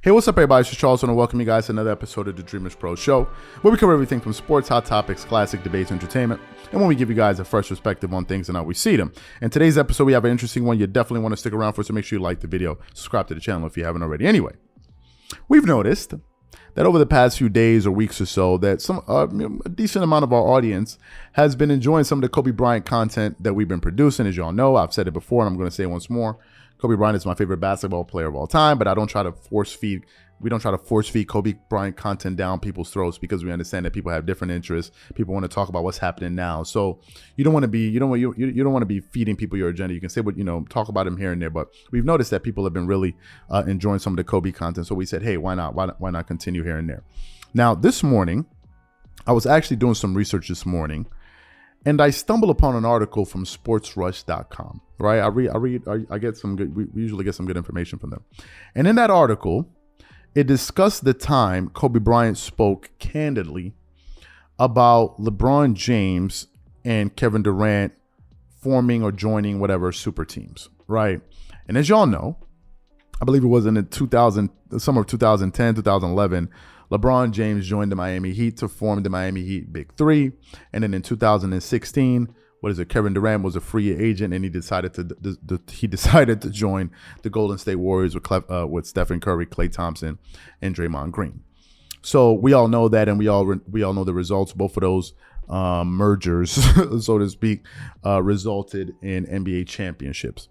Hey, what's up, everybody? It's Charles, and I welcome you guys to another episode of the Dreamerspro Show, where we cover everything from sports, hot topics, classic debates, entertainment, and when we give you guys a fresh perspective on things and how we see them. In today's episode, we have an interesting one you definitely want to stick around for, so make sure you like the video, subscribe to the channel if you haven't already. Anyway, we've noticed that over the past few days or weeks or so, that a decent amount of our audience has been enjoying some of the Kobe Bryant content that we've been producing. As y'all know, I've said it before, and I'm going to say it once more. Kobe Bryant is my favorite basketball player of all time, but I don't try to force feed. We don't try to force feed Kobe Bryant content down people's throats because we understand that people have different interests. People want to talk about what's happening now, so you don't want to be feeding people your agenda. You can say what talk about him here and there, but we've noticed that people have been really enjoying some of the Kobe content. So we said, hey, why not continue here and there? Now this morning, I was actually doing some research this morning, and I stumbled upon an article from sportsrush.com. Right, I get some good. We usually get some good information from them, and in that article, it discussed the time Kobe Bryant spoke candidly about LeBron James and Kevin Durant forming or joining whatever super teams, right? And as y'all know, I believe it was in the summer of 2010, 2011, LeBron James joined the Miami Heat to form the Miami Heat Big Three. And then in 2016, Kevin Durant was a free agent, and he decided to join the Golden State Warriors with Stephen Curry, Klay Thompson, and Draymond Green. So we all know that, and we all know the results. Both of those mergers, so to speak, resulted in NBA championships.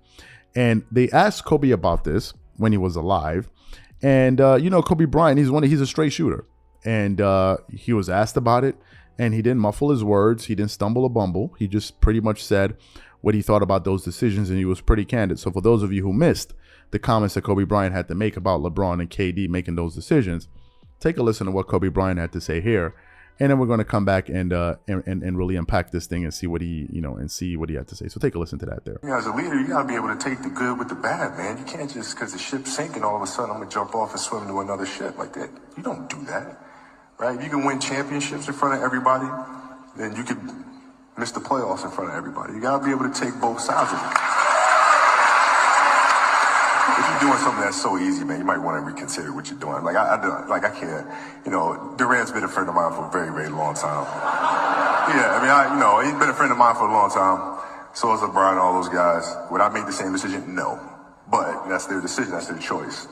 And they asked Kobe about this when he was alive, and Kobe Bryant, he's a straight shooter, and he was asked about it. And he didn't muffle his words. He didn't stumble or bumble. He just pretty much said what he thought about those decisions, and he was pretty candid. So for those of you who missed the comments that Kobe Bryant had to make about LeBron and KD making those decisions, take a listen to what Kobe Bryant had to say here, and then we're going to come back and really unpack this thing and see what he had to say. So take a listen to that there. As a leader, you got to be able to take the good with the bad, man. You can't just, because the ship's sinking, all of a sudden I'm going to jump off and swim to another ship like that. You don't do that. Right? If you can win championships in front of everybody, then you can miss the playoffs in front of everybody. You got to be able to take both sides of it. If you're doing something that's so easy, man, you might want to reconsider what you're doing. I can't. Durant's been a friend of mine for a very, very long time. Yeah, he's been a friend of mine for a long time. So is LeBron and all those guys. Would I make the same decision? No. But that's their decision. That's their choice.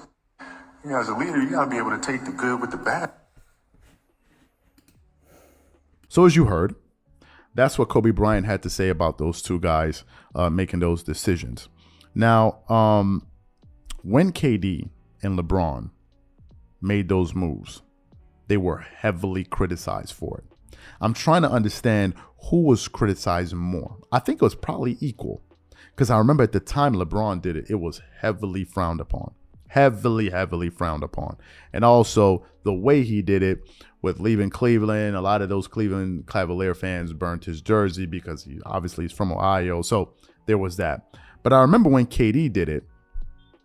As a leader, you got to be able to take the good with the bad. So as you heard, that's what Kobe Bryant had to say about those two guys making those decisions. Now, when KD and LeBron made those moves, they were heavily criticized for it. I'm trying to understand who was criticized more. I think it was probably equal, because I remember at the time LeBron did it, it was heavily frowned upon. Heavily frowned upon. And also the way he did it with leaving Cleveland, a lot of those Cleveland Cavalier fans burnt his jersey because he's from Ohio. So there was that. But I remember when KD did it,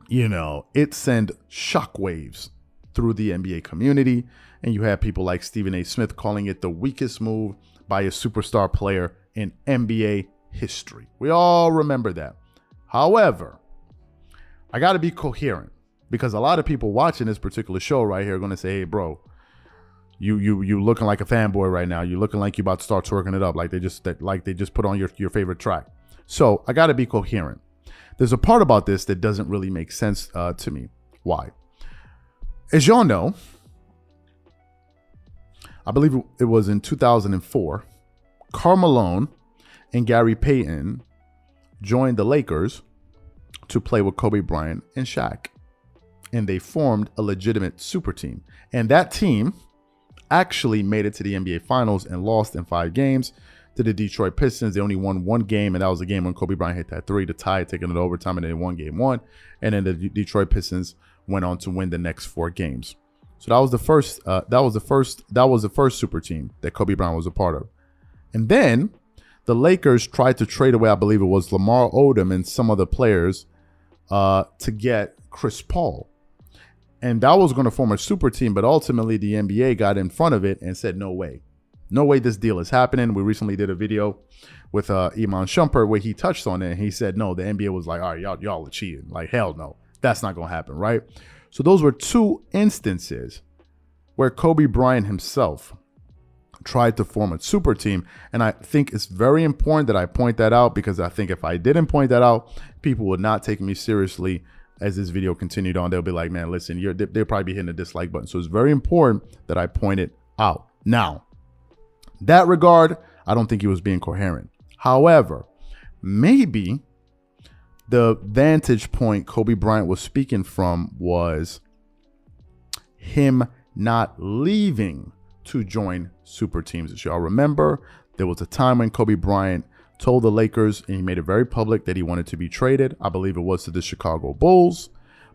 it sent shockwaves through the NBA community. And you had people like Stephen A. Smith calling it the weakest move by a superstar player in NBA history. We all remember that. However, I got to be coherent, because a lot of people watching this particular show right here are going to say, hey, bro, you looking like a fanboy right now. You looking like you about to start twerking it up like they just put on your favorite track. So I got to be coherent. There's a part about this that doesn't really make sense to me. Why? As y'all know, I believe it was in 2004, Karl Malone and Gary Payton joined the Lakers to play with Kobe Bryant and Shaq. And they formed a legitimate super team. And that team actually made it to the NBA Finals and lost in 5 games to the Detroit Pistons. They only won 1 game, and that was the game when Kobe Bryant hit that 3 to tie it, taking it to overtime, and they won game 1. And then the Detroit Pistons went on to win the next 4 games. So that was the first super team that Kobe Bryant was a part of. And then the Lakers tried to trade away, I believe it was Lamar Odom and some other players to get Chris Paul. And that was going to form a super team, but ultimately the NBA got in front of it and said, no way this deal is happening. We recently did a video with Iman Shumpert where he touched on it, and he said, no, the NBA was like, all right, y'all are cheating. Like, hell no, that's not going to happen, right? So those were two instances where Kobe Bryant himself tried to form a super team. And I think it's very important that I point that out, because I think if I didn't point that out, people would not take me seriously as this video continued on. They'll be like, man, listen, they'll probably be hitting the dislike button. So it's very important that I point it out. Now, that regard, I don't think he was being coherent. However, maybe the vantage point Kobe Bryant was speaking from was him not leaving to join super teams. As y'all remember, there was a time when Kobe Bryant told the Lakers, and he made it very public, that he wanted to be traded. I believe it was to the Chicago Bulls.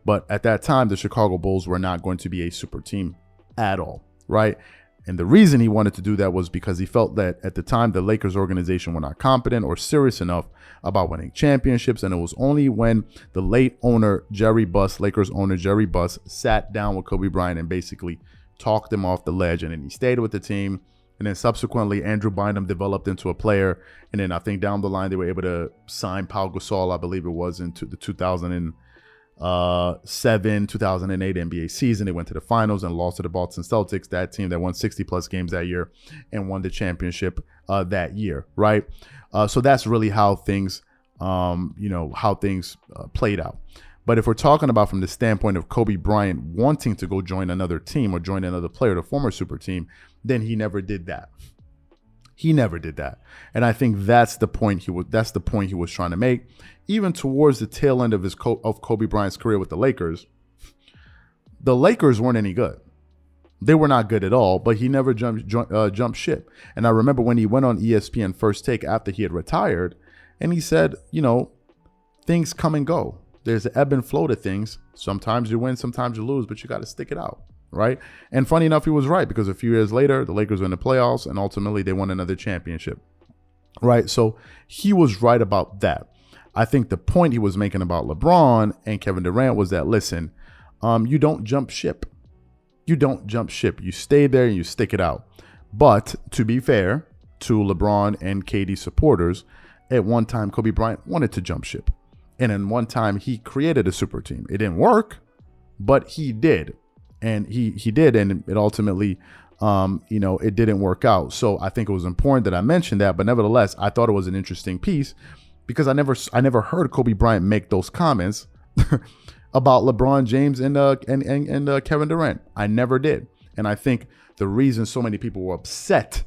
But at that time, the Chicago Bulls were not going to be a super team at all, right? And the reason he wanted to do that was because he felt that at the time, the Lakers organization were not competent or serious enough about winning championships. And it was only when the late owner, Jerry Buss, Lakers owner Jerry Buss, sat down with Kobe Bryant and basically talked him off the ledge, and then he stayed with the team. And then subsequently, Andrew Bynum developed into a player. And then I think down the line, they were able to sign Pau Gasol, I believe it was, into the 2007, 2008 NBA season. They went to the finals and lost to the Boston Celtics, that team that won 60 plus games that year and won the championship that year, right? So that's really how things, played out. But if we're talking about from the standpoint of Kobe Bryant wanting to go join another team or join another player to form a super team, then he never did that. He never did that. And I think that's the point he was trying to make. Even towards the tail end of Kobe Bryant's career with the Lakers weren't any good. They were not good at all, but he never jumped ship. And I remember when he went on ESPN First Take after he had retired, and he said, things come and go. There's an ebb and flow to things. Sometimes you win, sometimes you lose, but you got to stick it out, right? And funny enough, he was right, because a few years later, the Lakers were in the playoffs, and ultimately they won another championship, right? So he was right about that. I think the point he was making about LeBron and Kevin Durant was that, listen, you don't jump ship. You don't jump ship. You stay there and you stick it out. But to be fair to LeBron and KD supporters, at one time, Kobe Bryant wanted to jump ship. And then one time he created a super team. It didn't work, but he did. And he did. And it ultimately, it didn't work out. So I think it was important that I mentioned that. But nevertheless, I thought it was an interesting piece, because I never heard Kobe Bryant make those comments about LeBron James and Kevin Durant. I never did. And I think the reason so many people were upset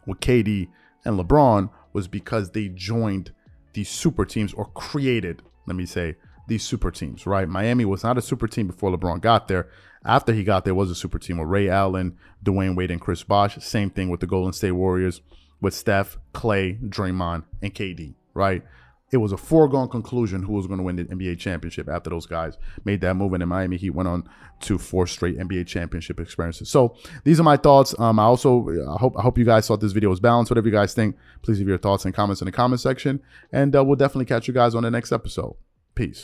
with KD and LeBron was because they joined these super teams, or created, let me say, these super teams, right? Miami was not a super team before LeBron got there. After he got there, was a super team with Ray Allen, Dwayne Wade, and Chris Bosh. Same thing with the Golden State Warriors with Steph, Clay, Draymond, and KD, right? It was a foregone conclusion who was going to win the NBA championship after those guys made that move. And in Miami Heat went on to 4 straight NBA championship experiences. So these are my thoughts. I hope you guys thought this video was balanced. Whatever you guys think, please leave your thoughts and comments in the comment section. And we'll definitely catch you guys on the next episode. Peace.